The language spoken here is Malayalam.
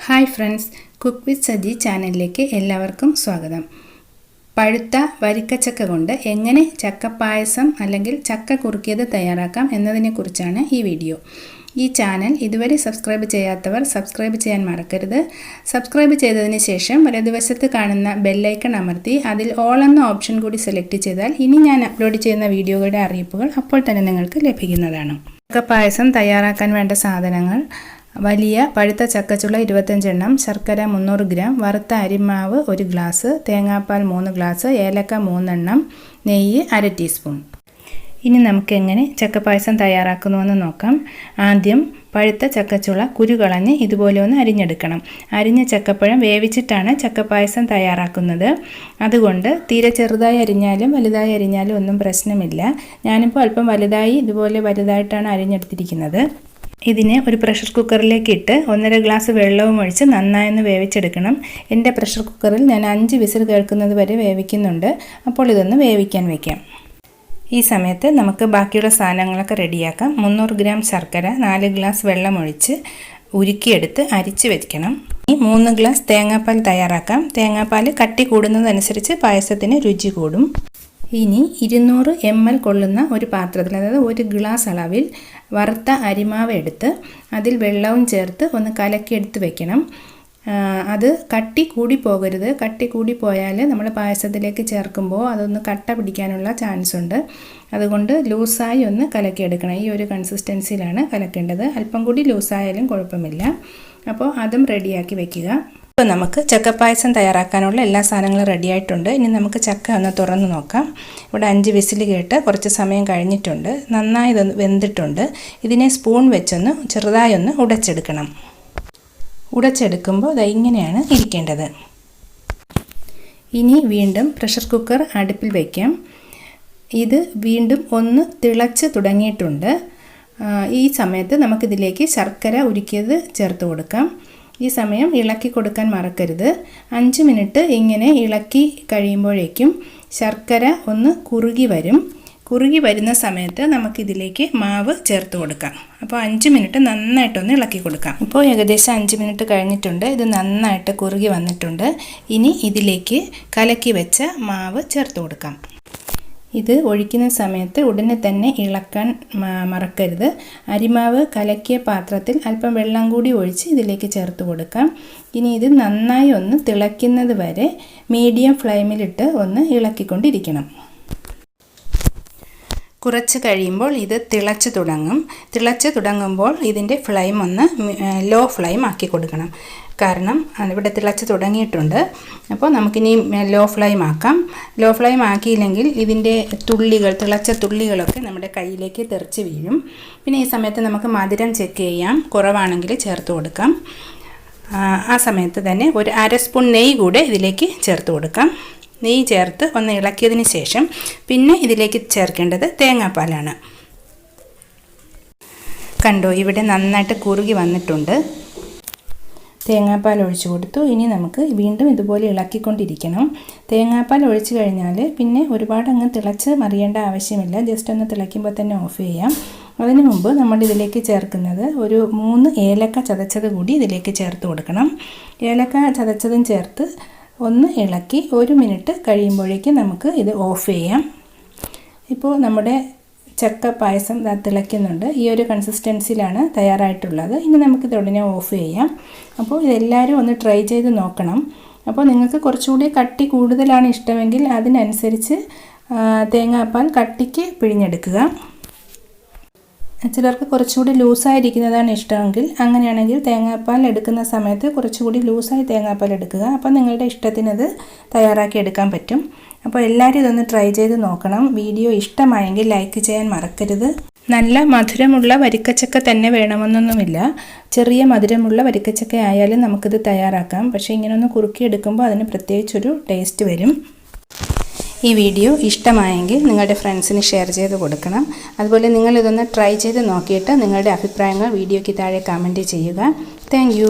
Hi friends, cook with Saji ചാനലിലേക്ക് എല്ലാവർക്കും സ്വാഗതം. പഴുത്ത വരിക്കച്ചക്ക കൊണ്ട് എങ്ങനെ ചക്ക പായസം അല്ലെങ്കിൽ ചക്ക കുറുക്കിയത് തയ്യാറാക്കാം എന്നതിനെക്കുറിച്ചാണ് ഈ വീഡിയോ. ഈ ചാനൽ ഇതുവരെ സബ്സ്ക്രൈബ് ചെയ്യാത്തവർ സബ്സ്ക്രൈബ് ചെയ്യാൻ മറക്കരുത്. സബ്സ്ക്രൈബ് ചെയ്തതിന് ശേഷം വലതുവശത്ത് കാണുന്ന ബെല്ലൈക്കൺ അമർത്തി അതിൽ ഓൾ എന്ന ഓപ്ഷൻ കൂടി സെലക്ട് ചെയ്താൽ ഇനി ഞാൻ അപ്ലോഡ് ചെയ്യുന്ന വീഡിയോകളുടെ അറിയിപ്പുകൾ അപ്പോൾ തന്നെ നിങ്ങൾക്ക് ലഭിക്കുന്നതാണ്. ചക്ക പായസം തയ്യാറാക്കാൻ വേണ്ട സാധനങ്ങൾ: വലിയ പഴുത്ത ചക്കച്ചുള 25 എണ്ണം, ശർക്കര 300 ഗ്രാം, വറുത്ത അരിമാവ് 1 ഗ്ലാസ്, തേങ്ങാപ്പാൽ 3 ഗ്ലാസ്, ഏലക്ക 3 എണ്ണം, നെയ്യ് 1/2 ടീസ്പൂൺ. ഇനി നമുക്ക് എങ്ങനെ ചക്കപ്പായസം തയ്യാറാക്കുന്നുവെന്ന് നോക്കാം. ആദ്യം പഴുത്ത ചക്കച്ചുള കുരു കളഞ്ഞ് ഇതുപോലെ ഒന്ന് അരിഞ്ഞെടുക്കണം. അരിഞ്ഞ ചക്കപ്പഴം വേവിച്ചിട്ടാണ് ചക്കപ്പായസം തയ്യാറാക്കുന്നത്. അതുകൊണ്ട് തീരെ ചെറുതായി അരിഞ്ഞാലും വലുതായി അരിഞ്ഞാലും ഒന്നും പ്രശ്നമില്ല. ഞാനിപ്പോൾ അല്പം ഇതുപോലെ വലുതായിട്ടാണ് അരിഞ്ഞെടുത്തിരിക്കുന്നത്. ഇതിനെ ഒരു പ്രഷർ കുക്കറിലേക്ക് ഇട്ട് 1.5 ഗ്ലാസ് വെള്ളവും ഒഴിച്ച് നന്നായൊന്ന് വേവിച്ചെടുക്കണം. എൻ്റെ പ്രഷർ കുക്കറിൽ ഞാൻ 5 വിസിൽ കേൾക്കുന്നത് വരെ വേവിക്കുന്നുണ്ട്. അപ്പോൾ ഇതൊന്ന് വേവിക്കാൻ വയ്ക്കാം. ഈ സമയത്ത് നമുക്ക് ബാക്കിയുള്ള സാധനങ്ങളൊക്കെ റെഡിയാക്കാം. 300 ഗ്രാം ശർക്കര 4 ഗ്ലാസ് വെള്ളം ഒഴിച്ച് ഉരുക്കിയെടുത്ത് അരിച്ച് വെക്കണം. ഈ 3 ഗ്ലാസ് തേങ്ങാപ്പാൽ തയ്യാറാക്കാം. തേങ്ങാപ്പാൽ കട്ടി കൂടുന്നതനുസരിച്ച് പായസത്തിന് രുചി കൂടും. ഇനി 200 ml കൊള്ളുന്ന ഒരു പാത്രത്തിൽ, അതായത് 1 ഗ്ലാസ് അളവിൽ വറുത്ത അരിമാവ് എടുത്ത് അതിൽ വെള്ളവും ചേർത്ത് ഒന്ന് കലക്കിയെടുത്ത് വെക്കണം. അത് കട്ടി കൂടി പോകരുത്. കട്ടി കൂടി പോയാൽ നമ്മൾ പായസത്തിലേക്ക് ചേർക്കുമ്പോൾ അതൊന്ന് കട്ട പിടിക്കാനുള്ള ചാൻസ് ഉണ്ട്. അതുകൊണ്ട് ലൂസായി ഒന്ന് കലക്കിയെടുക്കണം. ഈ ഒരു കൺസിസ്റ്റൻസിയിലാണ് കലക്കേണ്ടത്. അല്പം കൂടി ലൂസായാലും കുഴപ്പമില്ല. അപ്പോൾ അതും റെഡിയാക്കി വെക്കുക. ഇപ്പോൾ നമുക്ക് ചക്കപ്പായസം തയ്യാറാക്കാനുള്ള എല്ലാ സാധനങ്ങളും റെഡി ആയിട്ടുണ്ട്. ഇനി നമുക്ക് ചക്ക ഒന്ന് തുറന്ന് നോക്കാം. ഇവിടെ 5 വിസിൽ കേട്ട് കുറച്ച് സമയം കഴിഞ്ഞിട്ടുണ്ട്. നന്നായി ഇത് വെന്തിട്ടുണ്ട്. ഇതിനെ സ്പൂൺ വെച്ചൊന്ന് ചെറുതായി ഒന്ന് ഉടച്ചെടുക്കണം. ഉടച്ചെടുക്കുമ്പോൾ ഇങ്ങനെയാണ് ഇരിക്കേണ്ടത്. ഇനി വീണ്ടും പ്രഷർ കുക്കർ അടുപ്പിൽ വയ്ക്കാം. ഇത് വീണ്ടും ഒന്ന് തിളച്ച് തുടങ്ങിയിട്ടുണ്ട്. ഈ സമയത്ത് നമുക്കിതിലേക്ക് ശർക്കര ഉരുക്കിയത് ചേർത്ത് കൊടുക്കാം. ഈ സമയം ഇളക്കി കൊടുക്കാൻ മറക്കരുത്. 5 മിനിറ്റ് ഇങ്ങനെ ഇളക്കി കഴിയുമ്പോഴേക്കും ശർക്കര ഒന്ന് കുറുകി വരും. കുറുകി വരുന്ന സമയത്ത് നമുക്കിതിലേക്ക് മാവ് ചേർത്ത് കൊടുക്കാം. അപ്പോൾ 5 മിനിറ്റ് നന്നായിട്ടൊന്ന് ഇളക്കി കൊടുക്കാം. ഇപ്പോൾ ഏകദേശം 5 മിനിറ്റ് കഴിഞ്ഞിട്ടുണ്ട്. ഇത് നന്നായിട്ട് കുറുകി വന്നിട്ടുണ്ട്. ഇനി ഇതിലേക്ക് കലക്കി വെച്ച മാവ് ചേർത്ത് കൊടുക്കാം. ഇത് ഒഴിക്കുന്ന സമയത്ത് ഉടനെ തന്നെ ഇളക്കാൻ മറക്കരുത്. അരിമാവ് കലക്കിയ പാത്രത്തിൽ അല്പം വെള്ളം കൂടി ഒഴിച്ച് ഇതിലേക്ക് ചേർത്ത് കൊടുക്കാം. ഇനി ഇത് നന്നായി ഒന്ന് തിളയ്ക്കുന്നത് വരെ മീഡിയം ഫ്ലെയിമിലിട്ട് ഒന്ന് ഇളക്കിക്കൊണ്ടിരിക്കണം. കുറച്ച് കഴിയുമ്പോൾ ഇത് തിളച്ച് തുടങ്ങുമ്പോൾ ഇതിൻ്റെ ഫ്ലെയിം ഒന്ന് ലോ ഫ്ലെയിം ആക്കി കൊടുക്കണം. കാരണം ഇവിടെ തിളച്ച് തുടങ്ങിയിട്ടുണ്ട്. അപ്പോൾ നമുക്കിനി ലോ ഫ്ലെയിം ആക്കാം. ലോ ഫ്ലെയിം ആക്കിയില്ലെങ്കിൽ ഇതിൻ്റെ തിളച്ച തുള്ളികളൊക്കെ നമ്മുടെ കയ്യിലേക്ക് തെറിച്ച് വീഴും. പിന്നെ ഈ സമയത്ത് നമുക്ക് മധുരം ചെക്ക് ചെയ്യാം. കുറവാണെങ്കിൽ ചേർത്ത് കൊടുക്കാം. ആ സമയത്ത് തന്നെ ഒരു 1/2 സ്പൂൺ നെയ്യ് കൂടെ ഇതിലേക്ക് ചേർത്ത് കൊടുക്കാം. നെയ്യ് ചേർത്ത് ഒന്ന് ഇളക്കിയതിന് ശേഷം പിന്നെ ഇതിലേക്ക് ചേർക്കേണ്ടത് തേങ്ങാപ്പാലാണ്. കണ്ടോ, ഇവിടെ നന്നായിട്ട് കുറുകി വന്നിട്ടുണ്ട്. തേങ്ങാപ്പാൽ ഒഴിച്ചു കൊടുത്തു. ഇനി നമുക്ക് വീണ്ടും ഇതുപോലെ ഇളക്കിക്കൊണ്ടിരിക്കണം. തേങ്ങാപ്പാൽ ഒഴിച്ചു കഴിഞ്ഞാൽ പിന്നെ ഒരുപാട് അങ്ങ് തിളച്ച് മറിയേണ്ട ആവശ്യമില്ല. ജസ്റ്റ് ഒന്ന് തിളയ്ക്കുമ്പോൾ തന്നെ ഓഫ് ചെയ്യാം. അതിനു മുമ്പ് നമ്മൾ ഇതിലേക്ക് ചേർക്കുന്നത് ഒരു 3 ഏലക്ക ചതച്ചത് കൂടി ഇതിലേക്ക് ചേർത്ത് കൊടുക്കണം. ഏലക്ക ചതച്ചതും ചേർത്ത് ഒന്ന് ഇളക്കി 1 മിനിറ്റ് കഴിയുമ്പോഴേക്കും നമുക്ക് ഇത് ഓഫ് ചെയ്യാം. ഇപ്പോൾ നമ്മുടെ ചക്ക പായസം തിളയ്ക്കുന്നുണ്ട്. ഈ ഒരു കൺസിസ്റ്റൻസിയിലാണ് തയ്യാറായിട്ടുള്ളത്. ഇനി നമുക്കിത് ഉടനെ ഓഫ് ചെയ്യാം. അപ്പോൾ ഇതെല്ലാവരും ഒന്ന് ട്രൈ ചെയ്ത് നോക്കണം. അപ്പോൾ നിങ്ങൾക്ക് കുറച്ചുകൂടി കട്ടി കൂടുതലാണ് ഇഷ്ടമെങ്കിൽ അതിനനുസരിച്ച് തേങ്ങാപ്പാൽ കട്ടിക്ക് പിഴിഞ്ഞെടുക്കുക. ചിലർക്ക് കുറച്ചുകൂടി ലൂസായിരിക്കുന്നതാണ് ഇഷ്ടമെങ്കിൽ അങ്ങനെയാണെങ്കിൽ തേങ്ങാപ്പാൽ എടുക്കുന്ന സമയത്ത് കുറച്ചുകൂടി ലൂസായി തേങ്ങാപ്പാൽ എടുക്കുക. അപ്പോൾ നിങ്ങളുടെ ഇഷ്ടത്തിനത് തയ്യാറാക്കി എടുക്കാൻ പറ്റും. അപ്പോൾ എല്ലാവരും ഇതൊന്ന് ട്രൈ ചെയ്ത് നോക്കണം. വീഡിയോ ഇഷ്ടമായെങ്കിൽ ലൈക്ക് ചെയ്യാൻ മറക്കരുത്. നല്ല മധുരമുള്ള വരിക്കച്ചക്ക തന്നെ വേണമെന്നൊന്നുമില്ല. ചെറിയ മധുരമുള്ള വരിക്കച്ചക്ക ആയാലും നമുക്കിത് തയ്യാറാക്കാം. പക്ഷേ ഇങ്ങനെയൊന്ന് കുറുക്കിയെടുക്കുമ്പോൾ അതിന് പ്രത്യേകിച്ചൊരു ടേസ്റ്റ് വരും. ഈ വീഡിയോ ഇഷ്ടമായെങ്കിൽ നിങ്ങളുടെ ഫ്രണ്ട്സിന് ഷെയർ ചെയ്ത് കൊടുക്കണം. അതുപോലെ നിങ്ങളിതൊന്ന് ട്രൈ ചെയ്ത് നോക്കിയിട്ട് നിങ്ങളുടെ അഭിപ്രായങ്ങൾ വീഡിയോയ്ക്ക് താഴെ കമൻറ്റ് ചെയ്യുക. Thank you.